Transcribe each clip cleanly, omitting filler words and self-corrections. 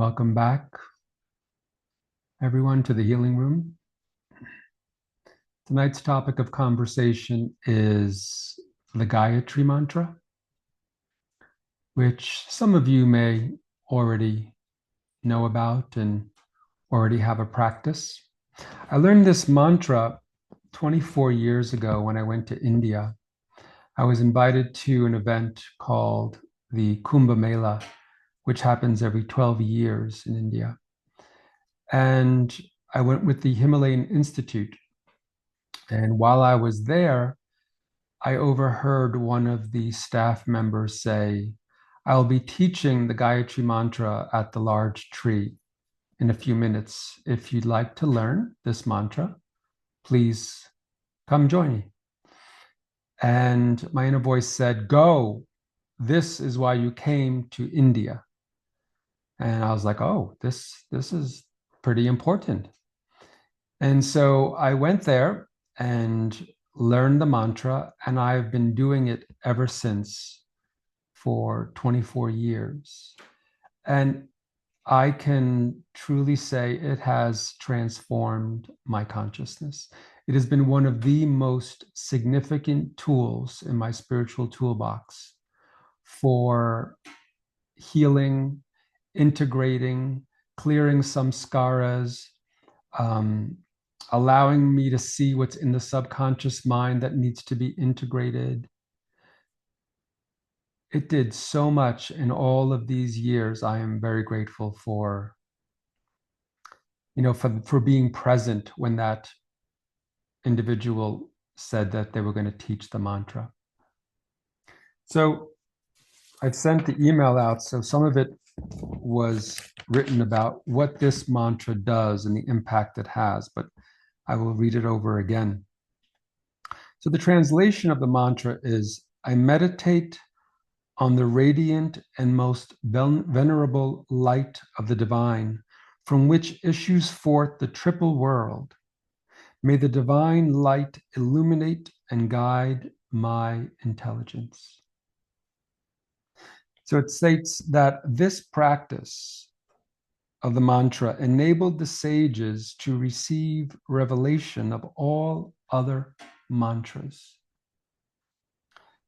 Welcome back, everyone, to the healing room. Tonight's topic of conversation is the Gayatri Mantra, which some of you may already know about and already have a practice. I learned this mantra 24 years ago when I went to India. I was invited to an event called the Kumbh Mela, which happens every 12 years in India. And I went with the Himalayan Institute. And while I was there, I overheard one of the staff members say, I'll be teaching the Gayatri Mantra at the large tree in a few minutes. If you'd like to learn this mantra, please come join me. And my inner voice said, go, this is why you came to India. And I was like, oh, this is pretty important. And so I went there and learned the mantra, and I've been doing it ever since for 24 years. And I can truly say it has transformed my consciousness. It has been one of the most significant tools in my spiritual toolbox for healing, integrating, clearing samskaras, allowing me to see what's in the subconscious mind that needs to be integrated. It did so much in all of these years. I am very grateful for, for being present when that individual said that they were going to teach the mantra. So I've sent the email out. So some of it was written about what this mantra does and the impact it has, but I will read it over again. So the translation of the mantra is, I meditate on the radiant and most venerable light of the divine, from which issues forth the triple world. May the divine light illuminate and guide my intelligence. So it states that this practice of the mantra enabled the sages to receive revelation of all other mantras.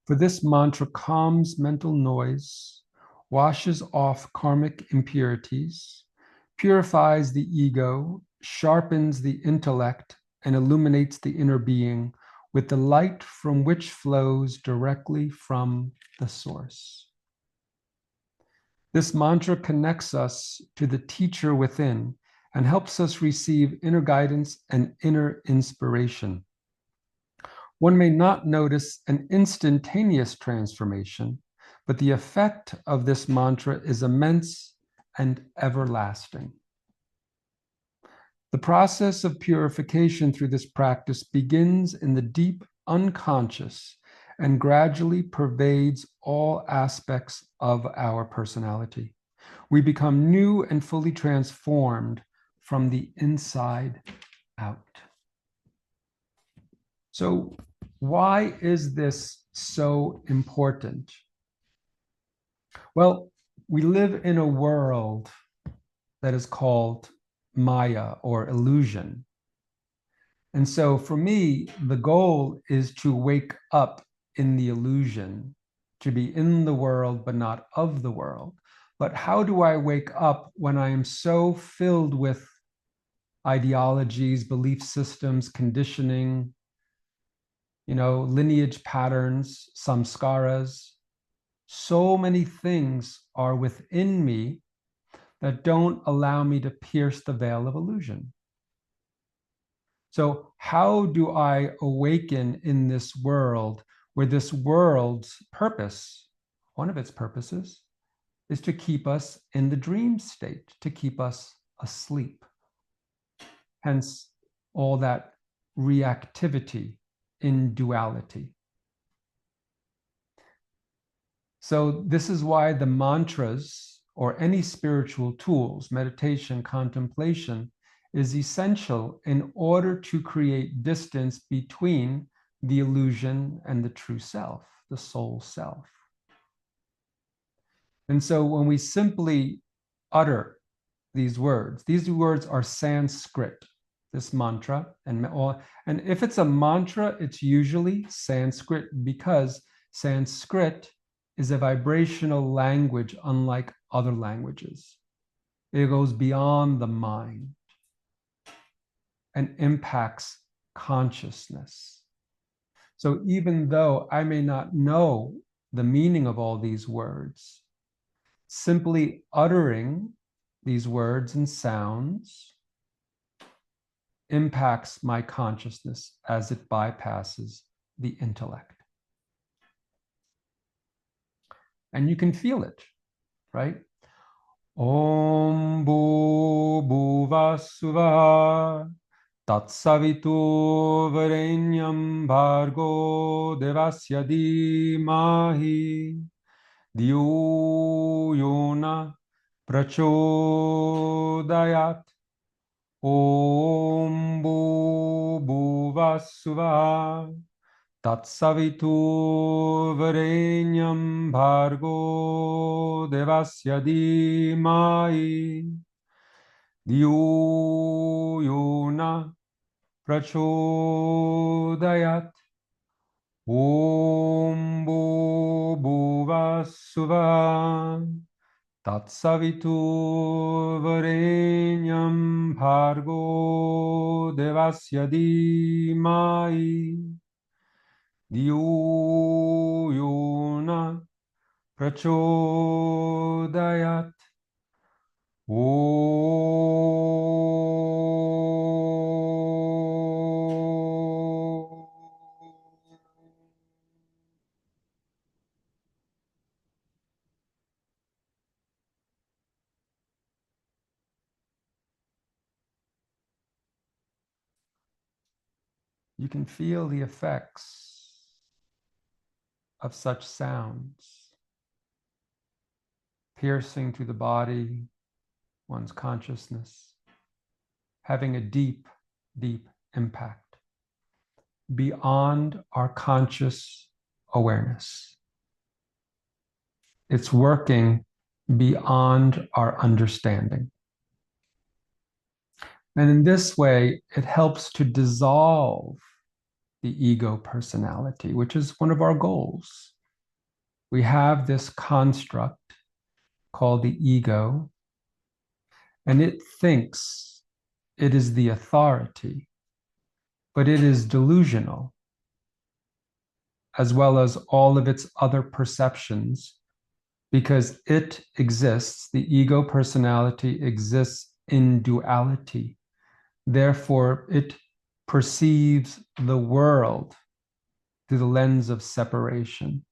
For this mantra calms mental noise, washes off karmic impurities, purifies the ego, sharpens the intellect, and illuminates the inner being with the light from which flows directly from the source. This mantra connects us to the teacher within and helps us receive inner guidance and inner inspiration. One may not notice an instantaneous transformation, but the effect of this mantra is immense and everlasting. The process of purification through this practice begins in the deep unconscious and gradually pervades all aspects of our personality. We become new and fully transformed from the inside out. So, why is this so important? Well, we live in a world that is called Maya or illusion. And so for me, the goal is to wake up in the illusion, to be in the world, but not of the world. But how do I wake up when I am so filled with ideologies, belief systems, conditioning, lineage patterns, samskaras? So many things are within me that don't allow me to pierce the veil of illusion. So how do I awaken in this world where this world's purpose, one of its purposes, is to keep us in the dream state, to keep us asleep. Hence, all that reactivity in duality. So this is why the mantras or any spiritual tools, meditation, contemplation, is essential in order to create distance between the illusion and the true self, the soul self. And so when we simply utter these words. These words are Sanskrit, this mantra. And if it's a mantra, it's usually Sanskrit because Sanskrit is a vibrational language unlike other languages. It goes beyond the mind and impacts consciousness. So even though I may not know the meaning of all these words, simply uttering these words and sounds impacts my consciousness as it bypasses the intellect. And you can feel it, right? Om Bhu Bhuva Suvah Tatsavitu Varenyam Bhargo Devasya Dhimahi Dhiyo Yona Prachodayat Om Bhuva Suvah Tatsavitu Varenyam Bhargo Devasya Dhimahi Dhiyo Yona Prachodayat Om Bhuva Suvah Tatsavitu Varenyam Bhargo Devasya Dhimahi Dhiyo Yona Prachodayat You can feel the effects of such sounds piercing through the body, one's consciousness, having a deep, deep impact beyond our conscious awareness. It's working beyond our understanding. And in this way, it helps to dissolve the ego personality, which is one of our goals. We have this construct called the ego, and it thinks it is the authority, but it is delusional, as well as all of its other perceptions, because it exists, the ego personality exists in duality. Therefore, it perceives the world through the lens of separation.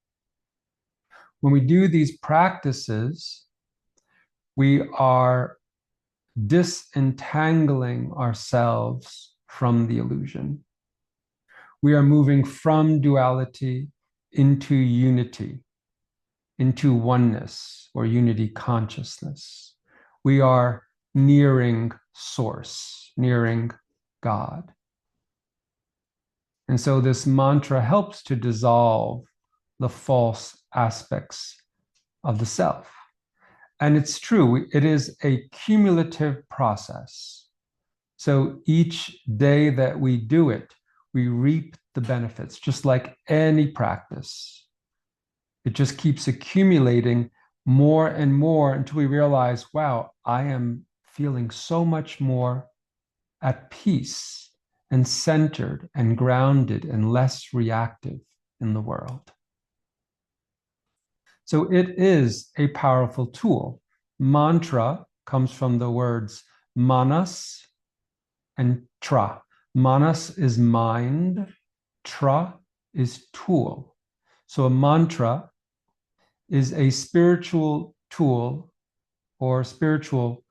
When we do these practices, we are disentangling ourselves from the illusion. We are moving from duality into unity, into oneness or unity consciousness. We are nearing source, nearing God. And so this mantra helps to dissolve the false aspects of the self. And it's true, it is a cumulative process. So each day that we do it, we reap the benefits, just like any practice. It just keeps accumulating more and more until we realize, wow, I am feeling so much more at peace and centered and grounded and less reactive in the world. So it is a powerful tool. Mantra comes from the words manas and tra. Manas is mind, tra is tool. So a mantra is a spiritual tool or spiritual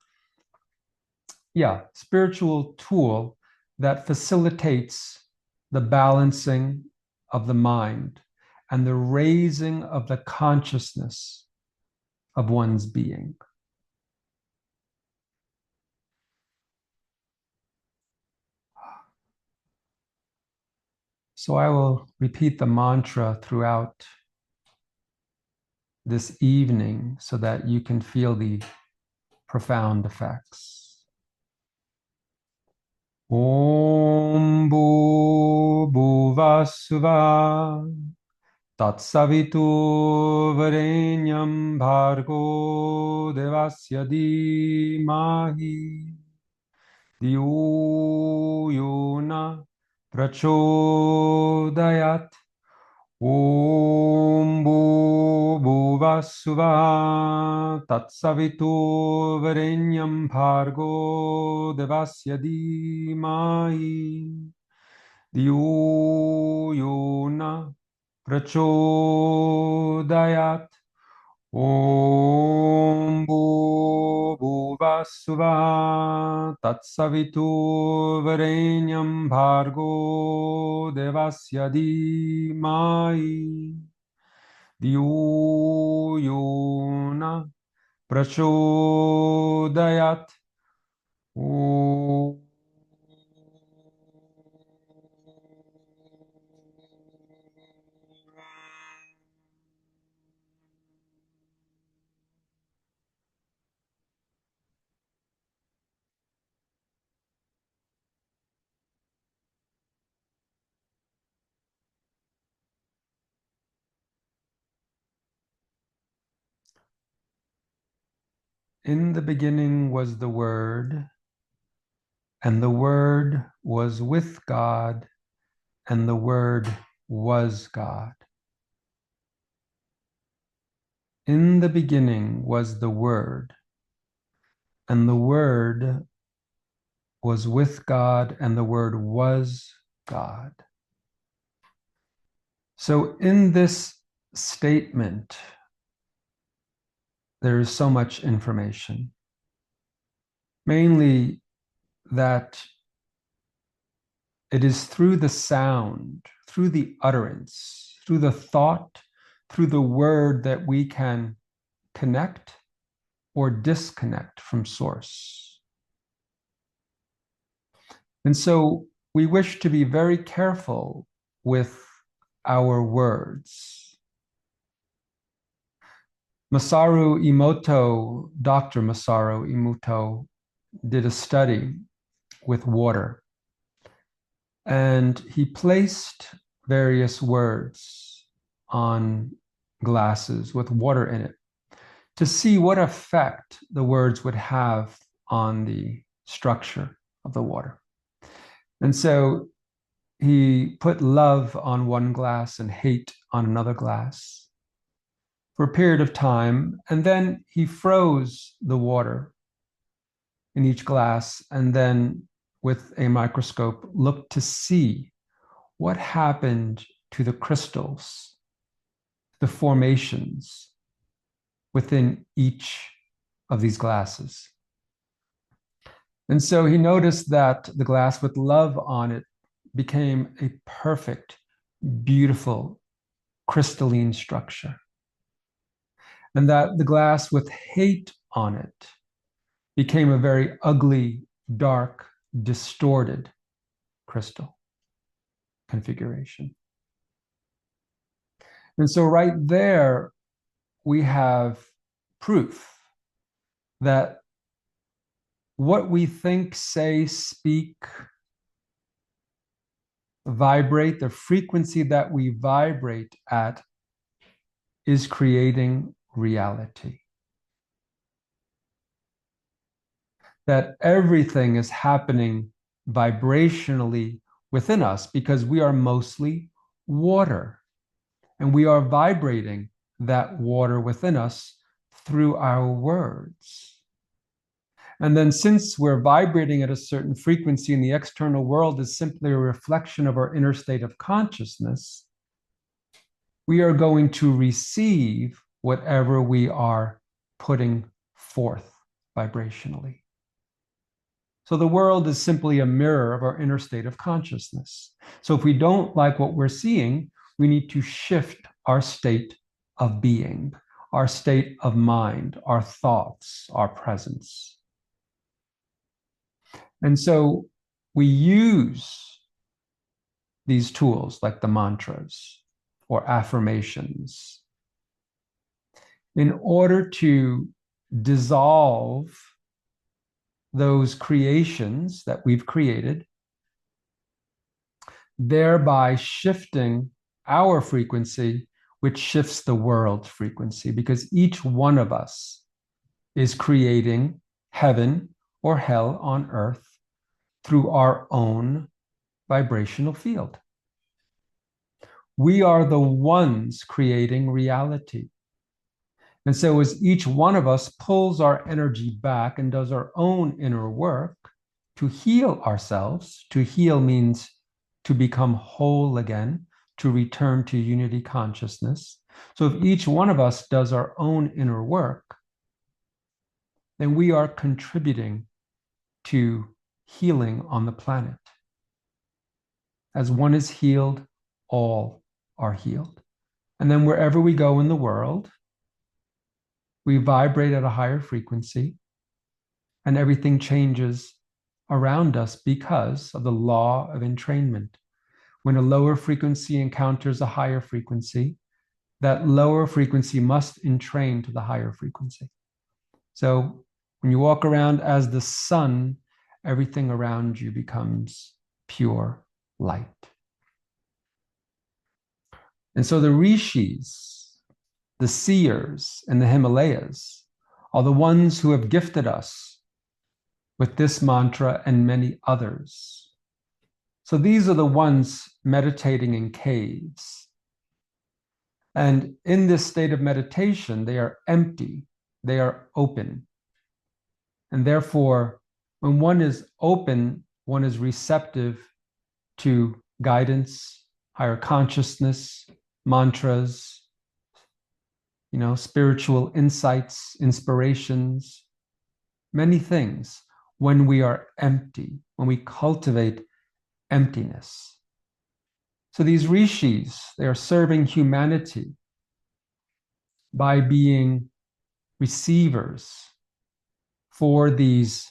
tool that facilitates the balancing of the mind and the raising of the consciousness of one's being. So I will repeat the mantra throughout this evening so that you can feel the profound effects. Om Bhuvasuva Tatsavitu Varenyam Bhargo Devasya Dhimahi Dhiyo Yona Prachodayat. Om Bhuvasuva Tatsavitu Varenyam Bhargo Devasya Dhimahi Dhiyo Yona Prachodayat. Om Bhuvasuva Tatsavitu Varenyam Bhargo Devasya Dhimahi Dhiyo Yona Prachodayat. Om. In the beginning was the Word, and the Word was with God, and the Word was God. In the beginning was the Word, and the Word was with God, and the Word was God. So in this statement, there is so much information, mainly that it is through the sound, through the utterance, through the thought, through the word that we can connect or disconnect from source. And so we wish to be very careful with our words. Dr. Masaru Emoto, did a study with water, and he placed various words on glasses with water in it to see what effect the words would have on the structure of the water. And so he put love on one glass and hate on another glass for a period of time, and then he froze the water in each glass, and then with a microscope looked to see what happened to the crystals, the formations within each of these glasses. And so he noticed that the glass with love on it became a perfect, beautiful, crystalline structure. And that the glass with hate on it became a very ugly, dark, distorted crystal configuration. And so right there, we have proof that what we think, say, speak, vibrate, the frequency that we vibrate at is creating reality. That everything is happening vibrationally within us because we are mostly water, and we are vibrating that water within us through our words. And then since we're vibrating at a certain frequency and the external world is simply a reflection of our inner state of consciousness, we are going to receive whatever we are putting forth vibrationally. So the world is simply a mirror of our inner state of consciousness. So if we don't like what we're seeing, we need to shift our state of being, our state of mind, our thoughts, our presence. And so we use these tools like the mantras or affirmations in order to dissolve those creations that we've created, thereby shifting our frequency, which shifts the world's frequency, because each one of us is creating heaven or hell on earth through our own vibrational field. We are the ones creating reality. And so as each one of us pulls our energy back and does our own inner work to heal ourselves, to heal means to become whole again, to return to unity consciousness. So if each one of us does our own inner work, then we are contributing to healing on the planet. As one is healed, all are healed. And then wherever we go in the world, we vibrate at a higher frequency, and everything changes around us because of the law of entrainment. When a lower frequency encounters a higher frequency, that lower frequency must entrain to the higher frequency. So when you walk around as the sun, everything around you becomes pure light. And so the rishis, the seers in the Himalayas, are the ones who have gifted us with this mantra and many others. So these are the ones meditating in caves. And in this state of meditation, they are empty, they are open. And therefore, when one is open, one is receptive to guidance, higher consciousness, mantras, spiritual insights, inspirations, many things. When we are empty, when we cultivate emptiness. So these rishis, they are serving humanity by being receivers for these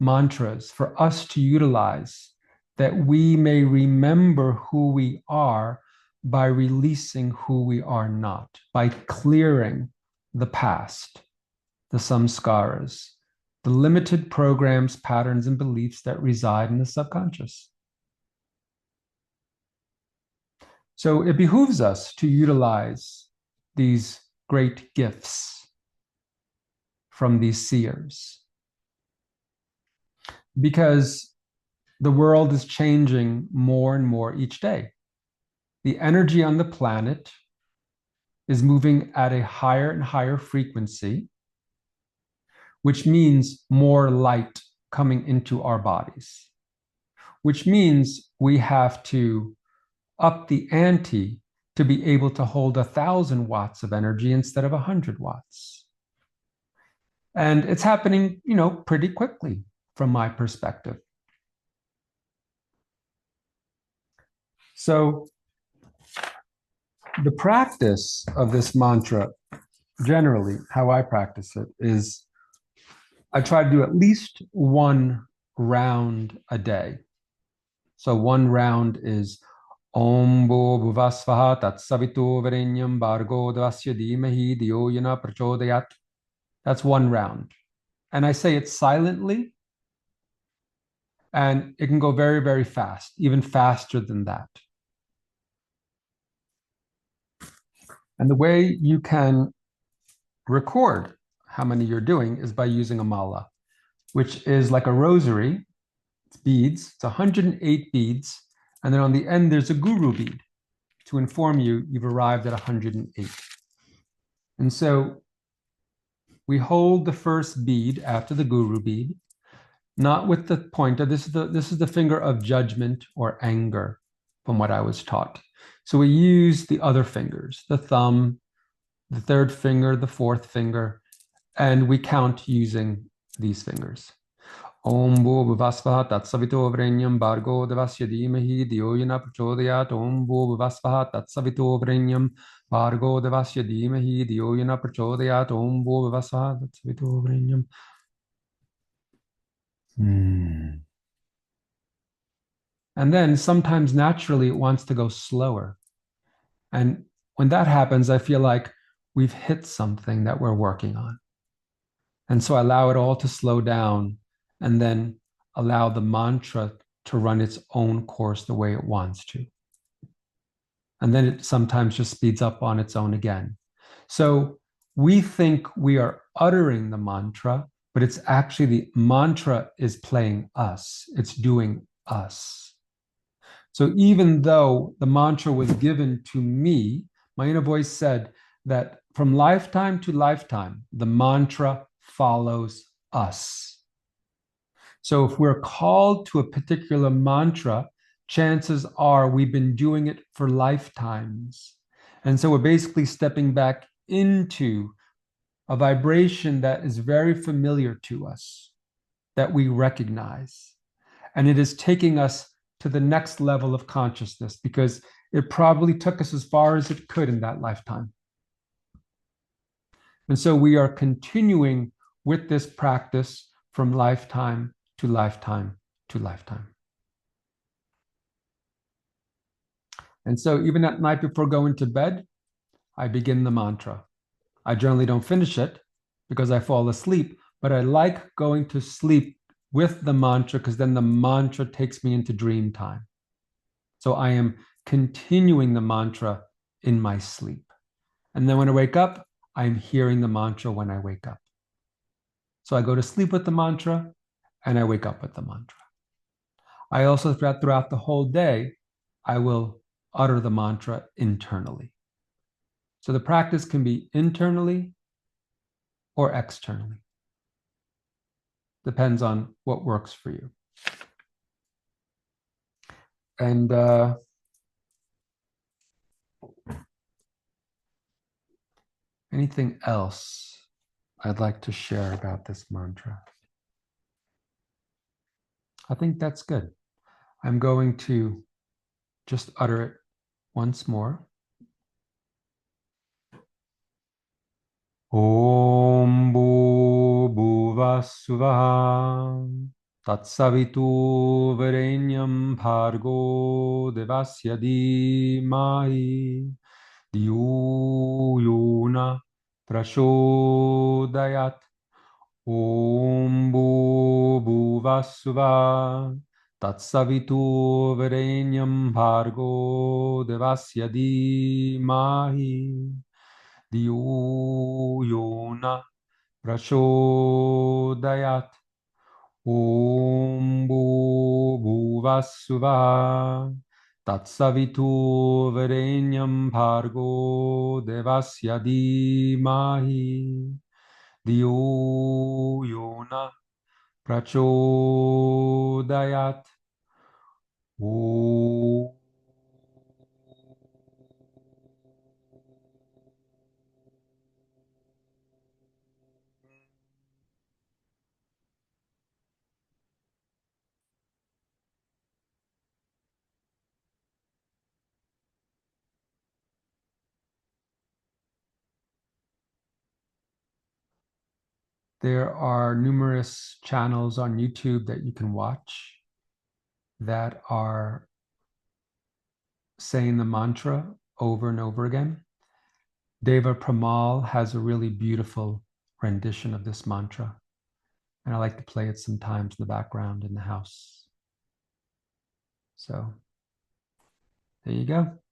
mantras, for us to utilize, that we may remember who we are by releasing who we are not, by clearing the past, the samskaras, the limited programs, patterns, and beliefs that reside in the subconscious. So it behooves us to utilize these great gifts from these seers, because the world is changing more and more each day. The energy on the planet is moving at a higher and higher frequency, which means more light coming into our bodies, which means we have to up the ante to be able to hold 1,000 watts of energy instead of 100 watts. And it's happening, pretty quickly from my perspective. So the practice of this mantra, generally, how I practice it is I try to do at least one round a day. So one round is Om Bo Bhuvasvaha Tat Savito Varenyam Bhargo Devasya Dhimahi Dhiyo Yana Prachodayat. That's one round. And I say it silently, and it can go very, very fast, even faster than that. And the way you can record how many you're doing is by using a mala, which is like a rosary. It's beads. It's 108 beads. And then on the end, there's a guru bead to inform you you've arrived at 108. And so we hold the first bead after the guru bead, not with the pointer. This is the finger of judgment or anger, from what I was taught. So we use the other fingers, the thumb, the third finger, the fourth finger, and we count using these fingers. Om Bo Bhuvasvaha Tat Savito Varenyam Bhargo Devasya Dhimahi Dhiyo Yana Prachodayat. Om Bo Bhuvasvaha Tat Savito Varenyam Bhargo Devasya Dhimahi Dhiyo Yana Prachodayat. Om Bo Bhuvasvaha Tat Savito Varenyam. And then sometimes naturally it wants to go slower. And when that happens, I feel like we've hit something that we're working on. And so I allow it all to slow down and then allow the mantra to run its own course the way it wants to. And then it sometimes just speeds up on its own again. So we think we are uttering the mantra, but it's actually the mantra is playing us. It's doing us. So even though the mantra was given to me, my inner voice said that from lifetime to lifetime, the mantra follows us. So if we're called to a particular mantra, chances are we've been doing it for lifetimes. And so we're basically stepping back into a vibration that is very familiar to us, that we recognize. And it is taking us to the next level of consciousness because it probably took us as far as it could in that lifetime. And so we are continuing with this practice from lifetime to lifetime to lifetime. And so even at night before going to bed, I begin the mantra. I generally don't finish it because I fall asleep, but I like going to sleep with the mantra because then the mantra takes me into dream time. So I am continuing the mantra in my sleep. And then when I wake up, I'm hearing the mantra when I wake up. So I go to sleep with the mantra and I wake up with the mantra. I also, throughout the whole day, I will utter the mantra internally. So the practice can be internally or externally. Depends on what works for you. And anything else I'd like to share about this mantra? I think that's good. I'm going to just utter it once more. Om Bhuvah Suvah Tatsavitu Varenyam Bhargo Devasya Dhimahi Dhiyo Yona Prachodayat. Om Bhuvah Suvah Tatsavitu Varenyam Bhargo Devasya Dhimahi Dhiyo Yona Prachodayat. Om Bhuvah Suvah Tatsavitu Varenyam Bhargo Devasya Dhimahi Dhiyo Yona Prachodayat. Om. There are numerous channels on YouTube that you can watch that are saying the mantra over and over again. Deva Pramal has a really beautiful rendition of this mantra, and I like to play it sometimes in the background in the house. So there you go.